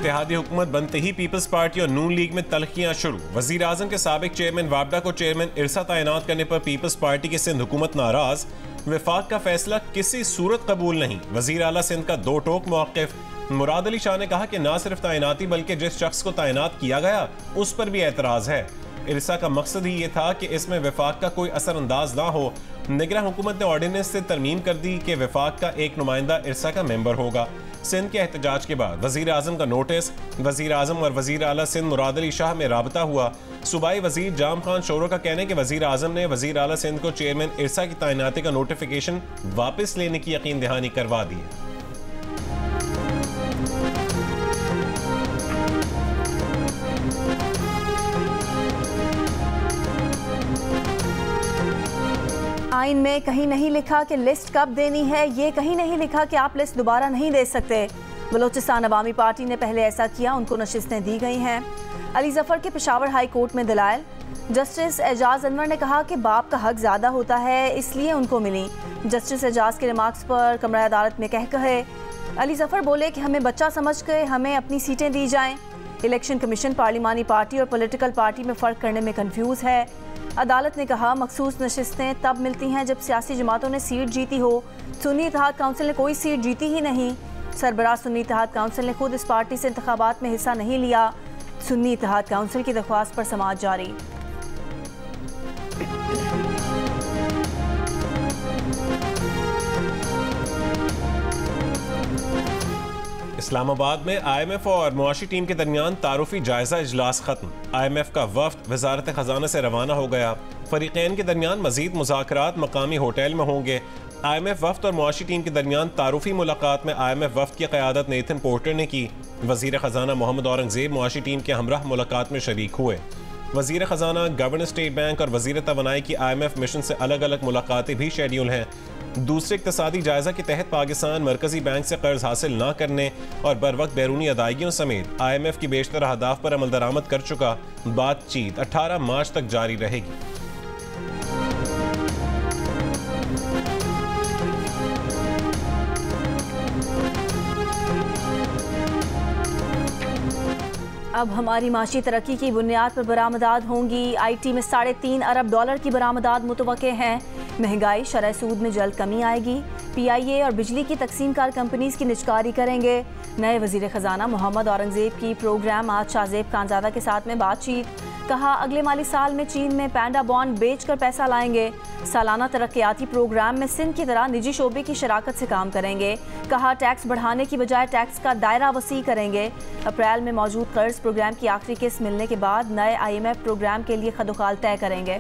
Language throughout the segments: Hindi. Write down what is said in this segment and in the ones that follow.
इत्तेहादी हुकूमत बनते ही पीपल्स पार्टी और नून लीग में तलखियां शुरू। वजीर आजम के साबिक चेयरमैन वाबडा को चेयरमैन इरसा तैनात करने पर पीपल्स पार्टी की सिंध हुकूमत नाराज। विफाक का फैसला किसी सूरत कबूल नहीं। वजीर आला सिंध का दो टोक मौक़िफ़। मुराद अली शाह ने कहा कि न सिर्फ तैनाती बल्कि जिस शख्स को तैनात किया गया उस पर भी एतराज़ है। इरसा का मकसद ही ये था कि इसमें विफाक का कोई असरअंदाज ना हो। निगरान हुकूमत ने ऑर्डिनेंस से तरमीम कर दी कि विफाक का एक नुमाइंदा इरसा का मेंबर होगा। सिंध के एहतजाज के बाद वजीर आजम का नोटिस। वजीर आजम और वजीर आला सिंध मुराद अली शाह में राबता हुआ। सूबाई वजीर जाम खान शोरो का कहना है कि वजीर आजम ने वजीर आला सिंध को चेयरमैन इरसा की तैनाती का नोटिफिकेशन वापस लेने की यकीन दहानी करवा दी है। आइन में कहीं नहीं लिखा कि लिस्ट कब देनी है, ये कहीं नहीं लिखा कि आप लिस्ट दोबारा नहीं दे सकते। बलोचिस्तान अवामी पार्टी ने पहले ऐसा किया, उनको नशिस्तें दी गई हैं। अली जफर के पेशावर हाई कोर्ट में दलाइल। जस्टिस एजाज अनवर ने कहा कि बाप का हक ज़्यादा होता है इसलिए उनको मिली। जस्टिस एजाज के रिमार्क्स पर कमरा अदालत में कह कहे। अली जफर बोले कि हमें बच्चा समझ कर हमें अपनी सीटें दी जाएँ। इलेक्शन कमीशन पार्लिमानी पार्टी और पॉलिटिकल पार्टी में फ़र्क करने में कन्फ्यूज़ है। अदालत ने कहा मखसूस नशिस्तें तब मिलती हैं जब सियासी जमातों ने सीट जीती हो। सुन्नी इत्तेहाद काउंसिल ने कोई सीट जीती ही नहीं। सरबराह सुन्नी इत्तेहाद काउंसिल ने खुद इस पार्टी से इंतखाबात में हिस्सा नहीं लिया। सुन्नी इत्तेहाद काउंसिल की दरख्वास्त पर समाअत जारी। इस्लामाबाद में IMF और मुआशी टीम के दरमियान तारुफी जायजा इजलास खत्म। IMF का वफ्द वजारत खजाना से रवाना हो गया। फरीकैन के दरमियान मजीद मुज़ाकरात मकामी होटल में होंगे। IMF वफ्द और मुआशी टीम के दरमियान तारुफी मुलाकात में IMF वफ्द की क़यादत नेथन पोर्टर ने की। वज़ीर ख़जाना मोहम्मद औरंगज़ेब मुआशी टीम के हमराह मुलाकात में शरीक हुए। वज़ीर ख़जाना, गवर्नर स्टेट बैंक और वज़ीर तवानाई की IMF मिशन से अलग अलग मुलाकातें भी शेड्यूल हैं। दूसरे इक़्तिसादी जायजा के तहत पाकिस्तान मरकजी बैंक से कर्ज हासिल न करने और बर वक्त बैरूनी अदायगियों समेत IMF की बेशतर अहदाफ पर अमल दरामद कर चुका। बातचीत 18 मार्च तक जारी रहेगी। अब हमारी माशी तरक्की की बुनियाद पर बरामदात होंगी। IT में $3.5 अरब की बरामदात मुतवक्के हैं। महंगाई शरह सूद में जल्द कमी आएगी। PIA और बिजली की तकसीमकार कंपनीज की निजकारी करेंगे। नए वजीर खजाना मोहम्मद औरंगजेब की प्रोग्राम आज शाहजेब खानजादा के साथ में बातचीत। कहा अगले माली साल में चीन में पैंडा बॉन्ड बेचकर पैसा लाएंगे। सालाना तरक्याती प्रोग्राम में सिंध की तरह निजी शोबे की शराकत से काम करेंगे। कहा टैक्स बढ़ाने की बजाय टैक्स का दायरा वसी करेंगे। अप्रैल में मौजूद कर्ज प्रोग्राम की आखिरी किस्त मिलने के बाद नए IMF प्रोग्राम के लिए खदोखाल तय करेंगे।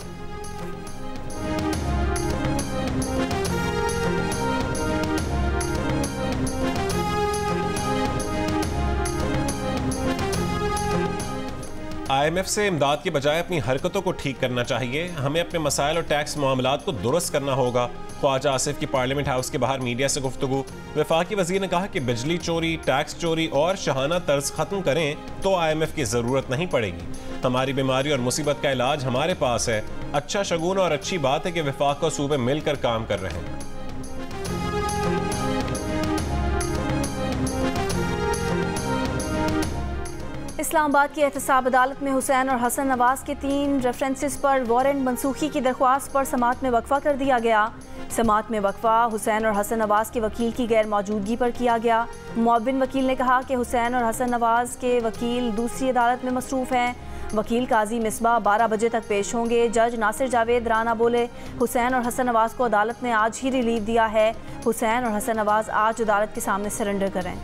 IMF से इमदाद के बजाय अपनी हरकतों को ठीक करना चाहिए। हमें अपने मसाइल और टैक्स मामलात को दुरुस्त करना होगा। ख्वाजा आसिफ की पार्लियामेंट हाउस के बाहर मीडिया से गुफ्तगू। वफाकी वजीर ने कहा कि बिजली चोरी, टैक्स चोरी और शहाना तर्ज खत्म करें तो IMF की ज़रूरत नहीं पड़ेगी। हमारी बीमारी और मुसीबत का इलाज हमारे पास है। अच्छा शगुन और अच्छी बात है कि वफाक और सूबे मिलकर काम कर रहे हैं। इस्लामाबाद की एहतसाब अदालत में हुसैन और हसन नवाज के 3 रेफरेंसेस पर वारंट मनसूखी की दरख्वास्त पर समाअत में वक्फा कर दिया गया। समाअत में वक्फा हुसैन और हसन नवाज के वकील की गैर मौजूदगी पर किया गया। मुअव्विन वकील ने कहा कि हुसैन और हसन नवाज के वकील दूसरी अदालत में मसरूफ़ हैं। वकील काजी मिसबा 12 बजे तक पेश होंगे। जज नासिर जावेद राना बोले हुसैन और हसन नवाज को अदालत ने आज ही रिलीव दिया है। हुसैन और हसन नवाज आज अदालत के सामने सरेंडर करें।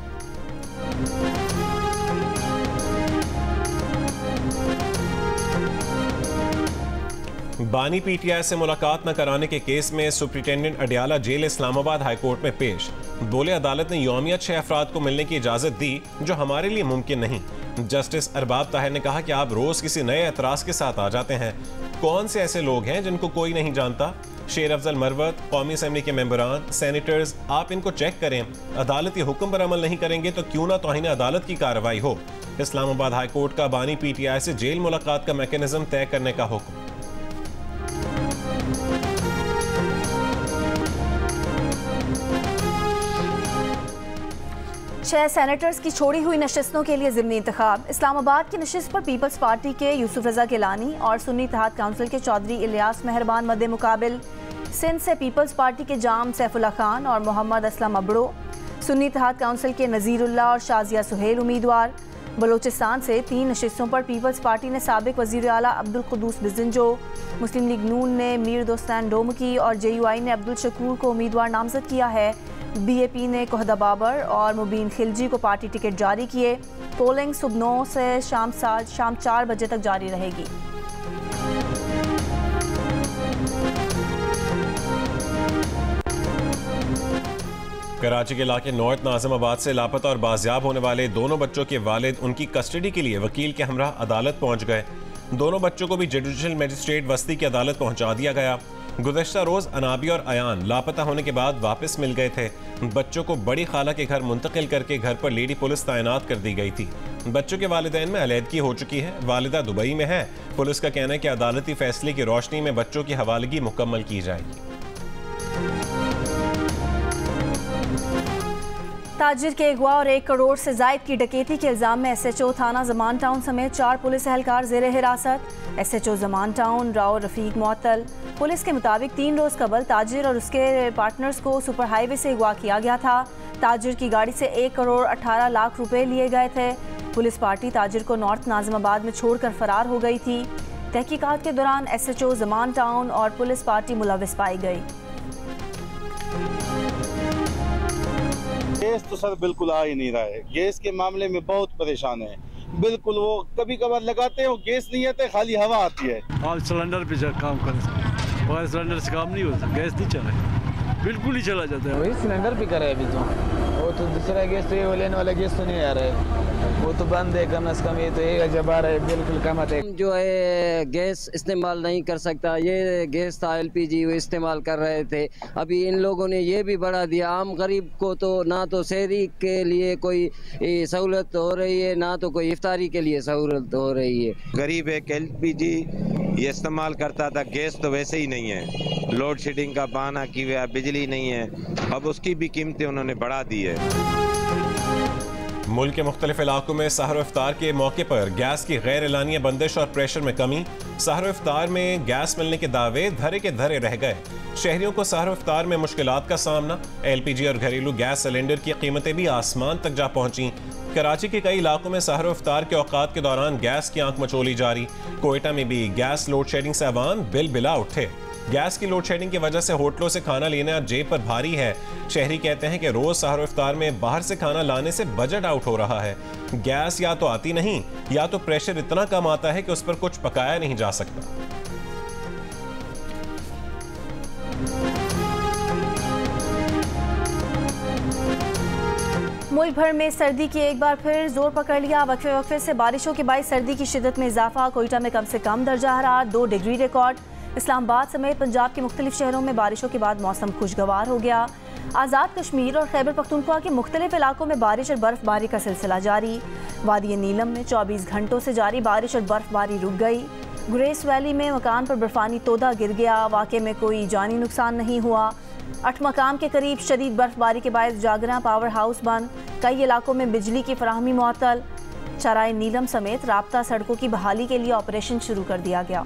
बानी PTI से मुलाकात न कराने के केस में superintendent Adiala jail Islamabad high court में पेश। बोले अदालत ने यौमिया 6 अफराद को मिलने की इजाज़त दी जो हमारे लिए मुमकिन नहीं। जस्टिस अरबाब ताहिर ने कहा कि आप रोज़ किसी नए एतराज़ के साथ आ जाते हैं। कौन से ऐसे लोग हैं जिनको कोई नहीं जानता? शेर अफजल मरवत, कौमी असम्बली के मेंबरान, सेनेटर्स, आप इनको चेक करें। अदालती हुक्म पर अमल नहीं करेंगे तो क्यों ना तौहीन अदालत की कार्रवाई हो। इस्लामाबाद हाई कोर्ट का बानी PTI से जेल मुलाकात का मैकेनिज्म तय करने का हुक्म। 6 सेनेटर्स की छोड़ी हुई नशिस्तों के लिए ज़िमनी इंतखाब। इस्लामाबाद की नशिस्त पर पीपल्स पार्टी के यूसुफ रजा गिलानी और सुन्नी इत्तेहाद काउंसिल के चौधरी इलियास मेहरबान मद्दे मुकाबिल। सिंध से पीपल्स पार्टी के जाम सैफुल्ला खान और मोहम्मद असलम अबड़ो, सुन्नी इत्तेहाद काउंसिल के नज़ीरुल्लाह और शाजिया सुहेल उम्मीदवार। बलोचिस्तान से 3 नशिस्तों पर पीपल्स पार्टी ने साबिक वज़ीर आला अब्दुल कुद्दूस बिज़ंजो, मुस्लिम लीग नून ने मीर दोस्तान डोमकी और JUI ने अब्दुल शकूर को उम्मीदवार नामजद किया है। BAP ने कोहदा बाबर और मुबीन खिलजी को पार्टी टिकट जारी किए। पोलिंग सुबह 9 से शाम 4 बजे तक जारी रहेगी। कराची के इलाके नॉर्थ नाज़िमाबाद से लापता और बाजियाब होने वाले दोनों बच्चों के वालिद उनकी कस्टडी के लिए वकील के हमरा अदालत पहुंच गए। दोनों बच्चों को भी जुडिशल मजिस्ट्रेट वस्ती की अदालत पहुंचा दिया गया। गुज़श्ता रोज़ अनाबी और अयान लापता होने के बाद वापस मिल गए थे। बच्चों को बड़ी खाला के घर मुंतकिल करके घर पर लेडी पुलिस तैनात कर दी गई थी। बच्चों के वालिदैन में अलहदगी हो चुकी है। वालिदा दुबई में है। पुलिस का कहना है कि अदालती फैसले की रोशनी में बच्चों की हवालगी मुकम्मल की जाएगी। ताजिर के अगवा और 1 करोड़ से जायद की डकैती के इल्जाम में SHO थाना जमान टाउन समेत 4 पुलिस एहलकार जेर हिरासत। SHO जमान टाउन राव रफीक मुअत्तल। पुलिस के मुताबिक 3 रोज कबल ताजिर और उसके पार्टनर्स को सुपर हाईवे से अगवा किया गया था। ताजिर की गाड़ी से 1 करोड़ 18 लाख रुपए लिए गए थे। पुलिस पार्टी ताजिर को नॉर्थ नाज़िमाबाद में छोड़कर फरार हो गई थी। तहकीकात के दौरान SHO जमान टाउन और पुलिस पार्टी मुलविस पाई गई। गैस तो सर बिल्कुल आ ही नहीं रहा है। गैस के मामले में बहुत परेशान है। बिल्कुल वो कभी कभार लगाते हैं, वो गैस नहीं आता, खाली हवा आती है। हाँ, सिलेंडर पे काम कर बगैर सिलेंडर से काम नहीं होता। गैस नहीं चला, बिल्कुल ही चला जाता है। वही सिलेंडर पे करे अभी तो। वो तो दूसरा गैस तो ये लेने वाला गैस तो नहीं आ रहा है, वो तो बंद है कम से कम। ये तो एक जब आ रहा है बिल्कुल कम आता है। जो है गैस इस्तेमाल नहीं कर सकता, ये गैस था LPG वो इस्तेमाल कर रहे थे। अभी इन लोगों ने ये भी बढ़ा दिया। आम गरीब को तो ना तो शहरी के लिए कोई सहूलत हो रही है, ना तो कोई इफ्तारी के लिए सहूलत हो रही है। गरीब एक LPG ये इस्तेमाल करता था, गैस तो वैसे ही नहीं है। लोड शेडिंग का बहाना की हुआ, बिजली नहीं है, अब उसकी भी कीमतें उन्होंने बढ़ा दी है। मुल्क के मुख्तलिफ इलाकों में सहर इफ्तार के मौके पर गैस की गैर एलानिया बंदिश और प्रेशर में कमी। सहर इफ्तार में गैस मिलने के दावे धरे के धरे रह गए। शहरियों को सहर इफ्तार में मुश्किलात का सामना। LPG और घरेलू गैस सिलेंडर की कीमतें भी आसमान तक जा पहुंची। कराची के कई इलाकों में सहर इफ्तार के औकात के दौरान गैस की आंख मचोली जारी। कोयटा में भी गैस लोड शेडिंग से अवाम बिल बिला उठे। गैस की लोड शेडिंग की वजह से होटलों से खाना लेना जेब पर भारी है। शहरी कहते हैं कि रोज सहर इफ्तार में बाहर से खाना लाने से बजट आउट हो रहा है। गैस या तो आती नहीं या तो प्रेशर इतना कम आता है कि उस पर कुछ पकाया नहीं जा सकता। मुल्क भर में सर्दी की एक बार फिर जोर पकड़ लिया। वक्फे वक्फे से बारिशों के बायस सर्दी की शिद्दत में इजाफा। कोयटा में कम से कम दर्जा हरारत 2 डिग्री रिकॉर्ड। इस्लामाबाद समेत पंजाब के मुख्तलिफ शहरों में बारिशों के बाद मौसम खुशगवार हो गया। आज़ाद कश्मीर और खैबर पख्तूनख्वा के मुख्तलिफ इलाकों में बारिश और बर्फबारी का सिलसिला जारी। वादी नीलम में 24 घंटों से जारी बारिश और बर्फबारी रुक गई। ग्रेस वैली में मकान पर बर्फानी तोदा गिर गया। वाक़े में कोई जानी नुकसान नहीं हुआ। 8 मकाम के करीब शदीद बर्फबारी के बायस जागरा पावर हाउस बंद। कई इलाकों में बिजली की फराहमी मुअत्तल। चराए नीलम समेत राब्ता सड़कों की बहाली के लिए ऑपरेशन शुरू कर दिया गया।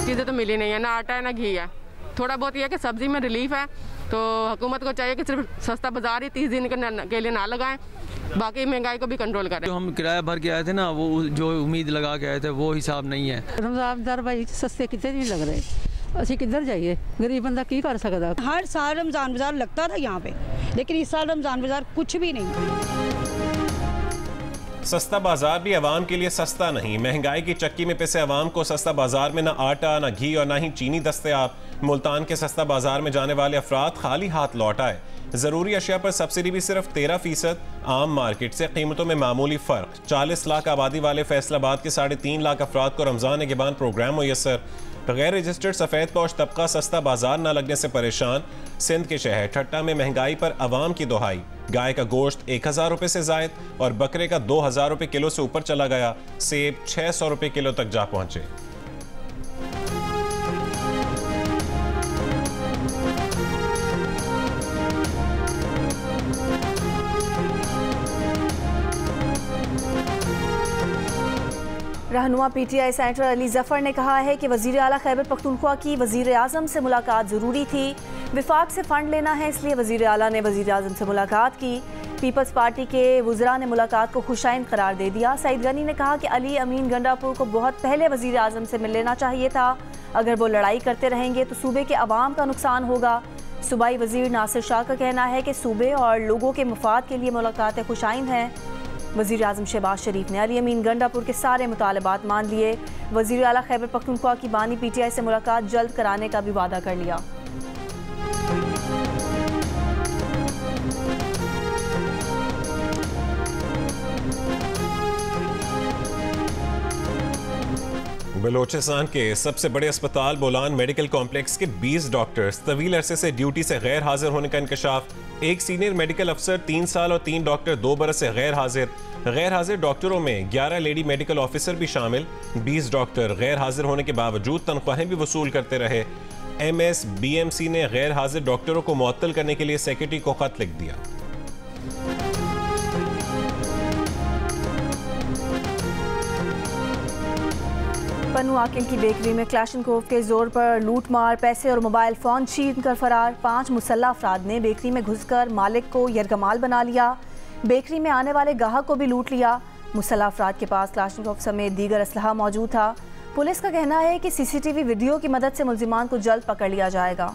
चीज़ें तो मिली नहीं है, ना आटा है ना घी है। थोड़ा बहुत ये है कि सब्जी में रिलीफ है, तो हुकूमत को चाहिए कि सिर्फ सस्ता बाजार ही 30 दिन के लिए ना लगाएं, बाकी महंगाई को भी कंट्रोल करें। जो हम किराया भर के आए थे ना, वो जो उम्मीद लगा के आए थे वो हिसाब नहीं है। रमजान भाई सस्ते कितने नहीं लग रहे, असं किधर जाइए, गरीब बंदा की कर सकता। हर साल रमजान बाजार लगता था यहाँ पे, लेकिन इस साल रमजान बाजार कुछ भी नहीं। सस्ता बाजार भी अवाम के लिए सस्ता नहीं। महंगाई की चक्की में पिसे अवाम को सस्ता बाजार में ना आटा, ना घी और ना ही चीनी दस्तयाब। मुल्तान के सस्ता बाजार में जाने वाले अफराद खाली हाथ लौट आए। जरूरी अशिया पर सब्सिडी भी सिर्फ 13%। आम मार्केट से कीमतों में मामूली फर्क। 40 लाख आबादी वाले फैसलाबाद के 3.5 लाख अफराद को रमजान निगहबान प्रोग्राम मुयसर। गैर रजिस्टर्ड सफ़ेद पोश तबका सस्ता बाजार न लगने से परेशान। सिंध के शहर ठट्टा में महंगाई पर अवाम की दोहाई। गाय का गोश्त 1000 रुपये से जायद और बकरे का 2000 रुपये किलो से ऊपर चला गया। सेब 600 रुपये किलो तक जा पहुंचे। रहनुमा PTI सेनेटर अली जफर ने कहा है कि वज़ीर आला खैबर पख्तूनख्वा की वज़ीर आज़म से मुलाकात ज़रूरी थी। विफाक से फ़ंड लेना है, इसलिए वज़ीर आला ने वज़ीर आज़म से मुलाकात की। पीपल्स पार्टी के वुज़रा ने मुलाकात को खुशाइन करार दे दिया। सईद गनी ने कहा कि अली अमीन गंडापुर को बहुत पहले वज़ीर आज़म से मिल लेना चाहिए था। अगर वो लड़ाई करते रहेंगे तो सूबे के अवाम का नुकसान होगा। सूबाई वज़ीर नासिर शाह का कहना है कि सूबे और लोगों के मफाद के लिए मुलाकातें खुशाइन हैं। वज़ीर आज़म शहबाज शरीफ ने अली अमीन गंडापुर के सारे मुतालबात मान लिए। वज़ीर आला खैबर पख्तूनख्वा की बानी PTI से मुलाकात जल्द कराने का भी वादा कर लिया। बलोचिस्तान के सबसे बड़े अस्पताल बोलान मेडिकल कॉम्प्लेक्स के 20 डॉक्टर्स तवील अरसे से ड्यूटी से गैर हाजिर होने का इंकशाफ। एक सीनियर मेडिकल अफसर 3 साल और 3 डॉक्टर 2 बरस से गैर हाजिर डॉक्टरों में 11 लेडी मेडिकल ऑफिसर भी शामिल। 20 डॉक्टर गैर हाजिर होने के बावजूद तनख्वाहें भी वसूल करते रहे। MSBMC ने गैर हाजिर डॉक्टरों को मुअत्तल करने के लिए सेक्रेटरी को खत लिख दिया। पन्नू आकिल की बेकरी में क्लाशनकोव के जोर पर लूटमार, पैसे और मोबाइल फ़ोन छीन कर फरार। 5 मुसल्लह अफराद ने बेकरी में घुसकर मालिक को यरगमाल बना लिया। बेकरी में आने वाले गाहक को भी लूट लिया। मुसल्लह अफराद के पास क्लाशनकोव समेत दीगर असलहा मौजूद था। पुलिस का कहना है कि CCTV वीडियो की मदद से मुल्जिमान को जल्द पकड़ लिया जाएगा।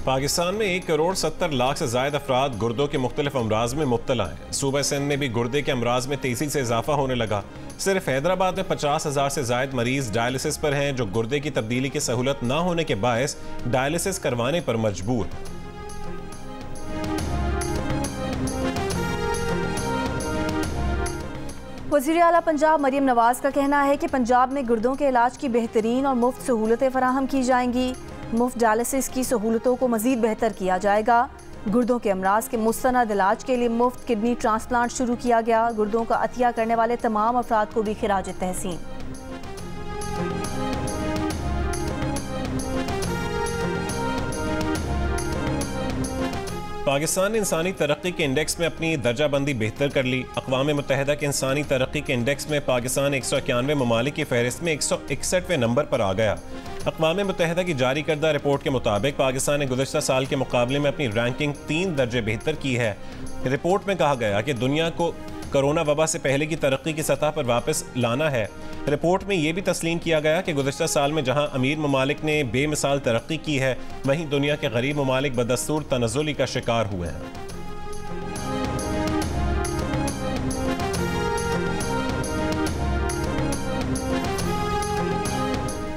पाकिस्तान में 1 करोड़ 70 लाख से ज्यादा अफराद गुर्दों के मुख्तलिफ अमराज में मुब्तला हैं। सूबा सिंध में भी गुर्दे के अमराज में तेजी से इजाफा होने लगा। सिर्फ हैदराबाद में 50,000 से ज्यादा मरीज डायलिसिस पर हैं, जो गुर्दे की तब्दीली की सहूलत न होने के बायस डायलिसिस करवाने पर मजबूर हैं। वज़ीर आला पंजाब मरियम नवाज का कहना है कि पंजाब में गुर्दों के इलाज की बेहतरीन और मुफ्त सहूलतें फराहम की जाएंगी। मुफ्त डायलिसिस की सहूलतों को मज़ीद बेहतर किया जाएगा। गुर्दों के अमराज के मुस्तनद इलाज के लिए मुफ्त किडनी ट्रांसप्लांट शुरू किया गया। गुर्दों का अतिया करने वाले तमाम अफराद को भी खिराज तहसीन। पाकिस्तान ने इंसानी तरक्की के इंडेक्स में अपनी दर्जाबंदी बेहतर कर ली। अक़वाम मुत्तहिदा के इंसानी तरक्की के इंडेक्स में पाकिस्तान 191 ममालिक की फहरिस्त में 161वें नंबर पर आ गया। अक़वाम मुत्तहिदा की जारी करदा रिपोर्ट के मुताबिक पाकिस्तान ने गुज़श्ता साल के मुकाबले में अपनी रैंकिंग 3 दर्जे बेहतर की है। रिपोर्ट में कहा गया कि दुनिया को कोरोना वबा से पहले की तरक्की की सतह पर वापस लाना है। रिपोर्ट में यह भी तस्लीम किया गया कि गुज़श्ता साल में जहां अमीर ममालिक ने बेमिसाल तरक्की की है, वहीं दुनिया के गरीब ममालिक बदस्तूर तनज़्ज़ुली का शिकार हुए हैं।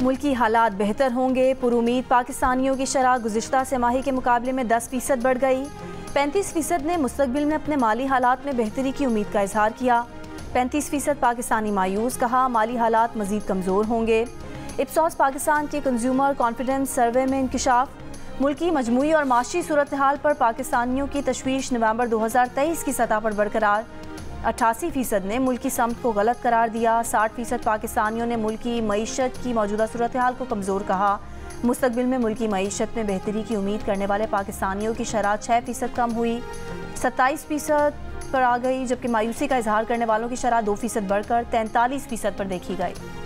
मुल्की हालात बेहतर होंगे। पुरुमीद पाकिस्तानियों की शरह गुज़िश्ता से माही के मुकाबले में 10% बढ़ गई। 35% ने मुस्तकबिल में अपने माली हालात में बेहतरी की उम्मीद का इजहार किया। 35% पाकिस्तानी मायूस, कहा माली हालात मजीद कमज़ोर होंगे। इप्सॉस पाकिस्तान के कंज्यूमर कॉन्फिडेंस सर्वे में इंकशाफ। मुल्की मजमूई और माशी सूरत हाल पर पाकिस्तानियों की तशवीश नवंबर 2023 की सतह पर बरकरार। 88% ने मुल्की समत को गलत करार दिया। 60% पाकिस्तानियों ने मुल्की मईशत की मौजूदा सूरत हाल को कमज़ोर कहा। मुस्तकबिल में मुल्की मईशत में बेहतरी की उम्मीद करने वाले पाकिस्तानियों की शरह 6% कम हुई, 27% पर आ गई, जबकि मायूसी का इजहार करने वालों की शरह 2% बढ़कर 43% पर देखी गई।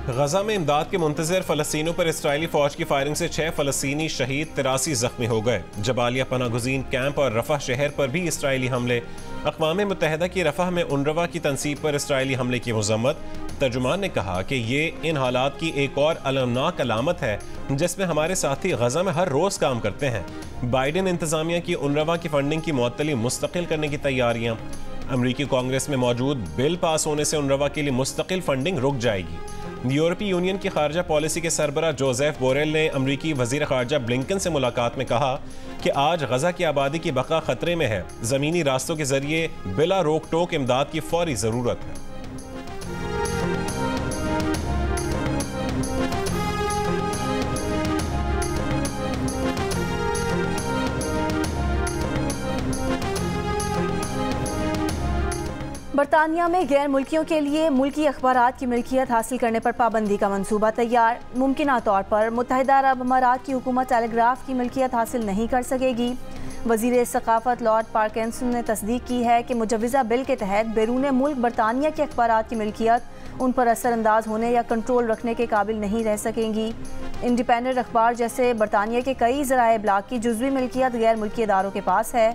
गजा में इमदाद के मुंतज़िर फ़लस्तीनियों पर इस्राइली फ़ौज की फायरिंग से 6 फ़लस्तीनी शहीद, 83 ज़ख्मी हो गए। जबालिया पनागुज़ीन कैंप और रफ़ह शहर पर भी इस्राइली हमले। अक़वाम मुत्तहिदा की रफ़ह में उनरवा की तनसीब पर इस्राइली हमले की मज़म्मत। तर्जुमान ने कहा कि ये इन हालात की एक और अलमनाक अलामत है जिसमें हमारे साथी गजा में हर रोज़ काम करते हैं। बाइडेन इंतज़ामिया की उनरवा की फंडिंग की मुअत्तली मुस्तकिल करने की तैयारियाँ। अमरीकी कांग्रेस में मौजूद बिल पास होने से उनरवा के लिए मुस्तकिल फंडिंग रुक जाएगी। यूरोपीय यूनियन की खारजा पॉलिसी के सरबरा जोसेफ बोरेल ने अमरीकी वजीर खारजा ब्लिंकन से मुलाकात में कहा कि आज गजा की आबादी की बका खतरे में है। ज़मीनी रास्तों के जरिए बिला रोक टोक इमदाद की फौरी ज़रूरत है। बरतानिया में गैर मुल्कियों के लिए मुल्की अखबारात की मिल्कियत हासिल करने पर पाबंदी का मंसूबा तैयार। मुमकिना तौर पर मुत्तहिदा अरब अमारात की हुकूमत टेलीग्राफ की मिल्कियत हासिल नहीं कर सकेगी। वज़ीर सकाफत लॉर्ड पार्किंसन ने तस्दीक की है कि मुजव्वज़ा बिल के तहत बैरून मुल्क बरतानिया के अखबारात की मिल्कियत उन पर असरअंदाज होने या कंट्रोल रखने के काबिल नहीं रह सकेंगी। इंडिपेंडेंट अखबार जैसे बरतानिया के कई ज़राए इब्लाग की जुज़वी मिल्कियत गैर मुल्की इदारों के पास है।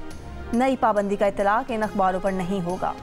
नई पाबंदी का इत्तलाक इन अखबारों पर नहीं होगा।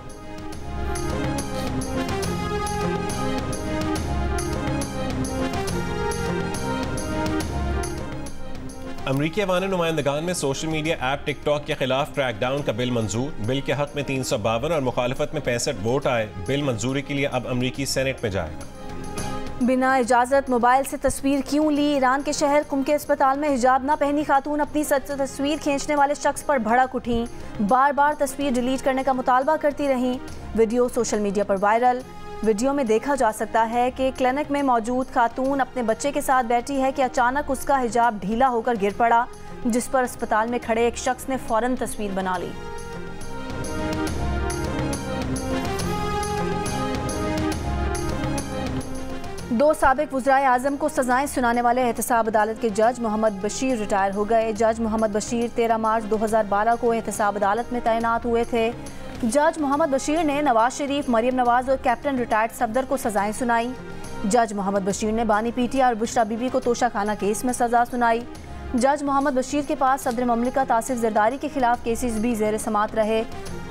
अमरीकी अवामी नुमाइंदगान में सोशल मीडिया ऐप टिकटॉक के खिलाफ क्रैकडाउन का बिल मंजूर। बिल के हक में 352 और मुखालफत में 65 वोट आए। बिल मंजूरी के लिए अब अमरीकी सेनेट में जाएगा। बिना इजाज़त मोबाइल से तस्वीर क्यों ली? ईरान के शहर कुम के अस्पताल में हिजाब न पहनी खातून अपनी तस्वीर खींचने वाले शख्स पर भड़क उठी। बार बार तस्वीर डिलीट करने का मुतालबा करती रहीं। वीडियो सोशल मीडिया पर वायरल। वीडियो में देखा जा सकता है कि क्लिनिक में मौजूद खातून अपने बच्चे के साथ बैठी है कि अचानक उसका हिजाब ढीला होकर गिर पड़ा, जिस पर अस्पताल में खड़े एक शख्स ने फौरन तस्वीर बना ली। दो साबिक वज़राए आज़म को सजाएं सुनाने वाले एहतसाब अदालत के जज मोहम्मद बशीर रिटायर हो गए। जज मोहम्मद बशीर 13 मार्च 2012 को एहतसाब अदालत में तैनात हुए थे। जज मोहम्मद बशीर ने नवाज शरीफ, मरियम नवाज और कैप्टन रिटायर्ड सफदर को सजाएं सुनाई। जज मोहम्मद बशीर ने बानी पीटीआई और बुशरा बीबी को तोशाखाना केस में सजा सुनाई। जज मोहम्मद बशीर के पास सदर ममलिकत आसिफ जरदारी के खिलाफ केसेस भी ज़ेर समात रहे।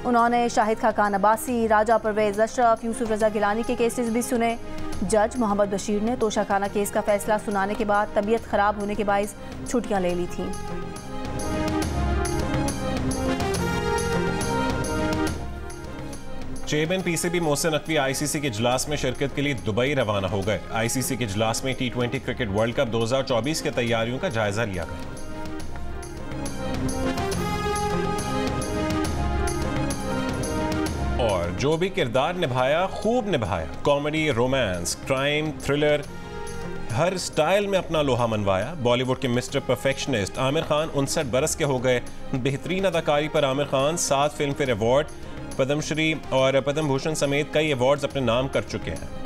उन्होंने शाहिद खाकान अब्बासी, राजा परवेज अशरफ, यूसुफ रजा गिलानी के केसेस भी सुने। जज मोहम्मद बशीर ने तोशाखाना केस का फैसला सुनाने के बाद तबीयत खराब होने के बाइस छुट्टियां ले ली थीं। Chairman PCB Mohsin Naqvi ICC के इजलास में शिरकत के लिए दुबई रवाना हो गए। आईसीसी के इजलास में T20 क्रिकेट वर्ल्ड कप 2024 की तैयारियों का जायजा लिया गया। और जो भी किरदार निभाया खूब निभाया। कॉमेडी, रोमांस, क्राइम, थ्रिलर, हर स्टाइल में अपना लोहा मनवाया। बॉलीवुड के मिस्टर परफेक्शनिस्ट आमिर खान 59 बरस के हो गए। बेहतरीन अदाकारी पर Aamir Khan 7 Filmfare award, Padma Shri और पद्म भूषण समेत कई अवार्ड्स अपने नाम कर चुके हैं।